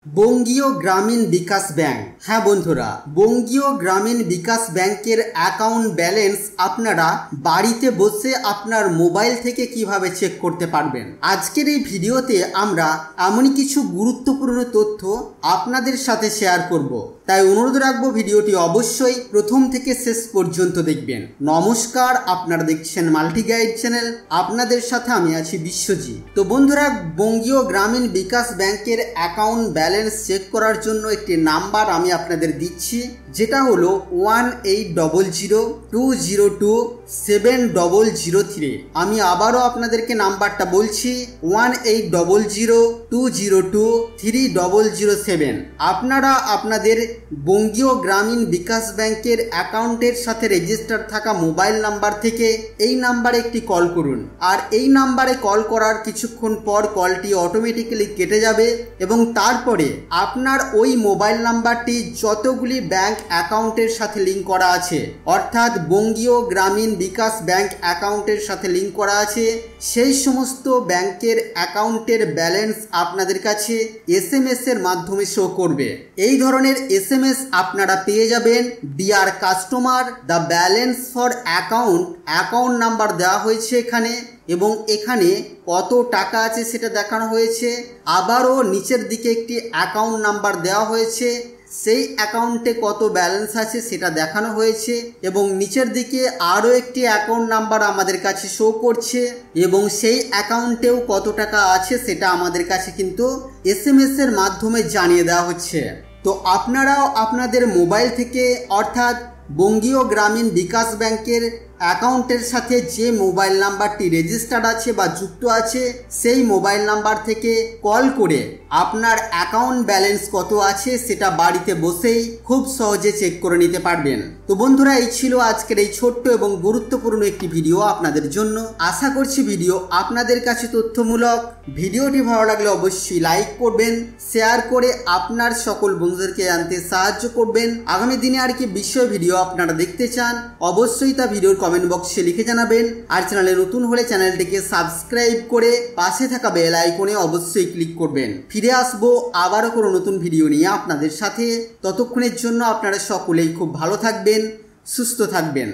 বঙ্গীয় গ্রামীণ বিকাশ bank. হ্যাঁ বন্ধুরা, বঙ্গীয় গ্রামীণ বিকাশ ব্যাংকের অ্যাকাউন্ট ব্যালেন্স আপনারা বাড়িতে বসে আপনার মোবাইল থেকে কিভাবে চেক করতে পারবেন। আজকের এই ভিডিওতে আমরা এমনই কিছু গুরুত্বপূর্ণ তথ্য আপনাদের সাথে শেয়ার করব, তাই অনুরোধ রাখবো ভিডিওটি অবশ্যই প্রথম থেকে শেষ পর্যন্ত দেখবেন। নমস্কার, আপনারা দেখছেন মাল্টি গাইড চ্যানেল, আপনাদের সাথে আমি আছি বিশ্বজিৎ। তো বন্ধুরা, বঙ্গীয় গ্রামীণ বিকাশ ব্যাংকের অ্যাকাউন্ট ব্যালেন্স চেক করার জন্য একটি নাম্বার আমি আপনাদের দিচ্ছি, যেটা হলো 180020270003। আমি আবারও আপনাদেরকে নাম্বারটা বলছি, 180020270003। আপনারা আপনাদের বঙ্গীয় গ্রামীণ বিকাশ ব্যাংকের অ্যাকাউন্টের সাথে রেজিস্টার থাকা মোবাইল নাম্বার থেকে এই নাম্বারে একটি কল করুন। আর এই নাম্বারে কল করার কিছুক্ষণ পর কলটি অটোমেটিক্যালি কেটে যাবে এবং তারপরে আপনার ওই মোবাইল নাম্বারটি যতগুলি ব্যাংক অ্যাকাউন্টের সাথে লিঙ্ক করা আছে, অর্থাৎ বঙ্গীয় গ্রামীণ বিকাশ ব্যাংক অ্যাকাউন্টের সাথে লিঙ্ক করা আছে, সেই সমস্ত ব্যাংকের অ্যাকাউন্টের ব্যালেন্স আপনাদের কাছে SMS এর মাধ্যমে শো করবে। এই ধরনের SMS আপনারা পেয়ে যাবেন, deer customer, the balance for account number দেওয়া হয়েছে এখানে, এবং এখানে কত টাকা আছে সেটা দেখানো হয়েছে। আবারও নিচের দিকে একটি অ্যাকাউন্ট নাম্বার দেওয়া হয়েছে, সেই অ্যাকাউন্টে কত ব্যালেন্স আছে সেটা দেখানো হয়েছে, এবং নিচের দিকে আরও একটি অ্যাকাউন্ট নাম্বার আমাদের কাছে শো করছে, এবং সেই অ্যাকাউন্টেও কত টাকা আছে সেটা আমাদের কাছে কিন্তু SMS এর মাধ্যমে জানিয়ে দেওয়া হচ্ছে। তো আপনারাও আপনাদের মোবাইল থেকে, অর্থাৎ বঙ্গীয় গ্রামীণ বিকাশ ব্যাংকের অ্যাকাউন্টের সাথে যে মোবাইল নাম্বারটি রেজিস্টার্ড আছে বা যুক্ত আছে, সেই মোবাইল নাম্বার থেকে কল করে আপনার অ্যাকাউন্ট ব্যালেন্স কত আছে সেটা বাড়িতে বসেই খুব সহজে চেক করে নিতে পারবেন। তো বন্ধুরা, এই ছিল আজকের এই ছোট্ট এবং গুরুত্বপূর্ণ একটি ভিডিও আপনাদের জন্য। আশা করছি ভিডিও আপনাদের কাছে তথ্যমূলক। ভিডিওটি ভালো লাগলে অবশ্যই লাইক করবেন, শেয়ার করে আপনার সকল বন্ধুদেরকে জানতে সাহায্য করবেন। আগামী দিনে আর কি বিষয় ভিডিও আপনারা দেখতে চান অবশ্যই তা ভিডিওর কমেন্ট বক্সে লিখে জানাবেন। আর চ্যানেলে নতুন হলে চ্যানেলটিকে সাবস্ক্রাইব করে পাশে থাকা বেল আইকনে অবশ্যই ক্লিক করবেন। ফিরে আসবো আবারও কোনো নতুন ভিডিও নিয়ে আপনাদের সাথে। ততক্ষণের জন্য আপনারা সকলেই খুব ভালো থাকবেন, সুস্থ থাকবেন।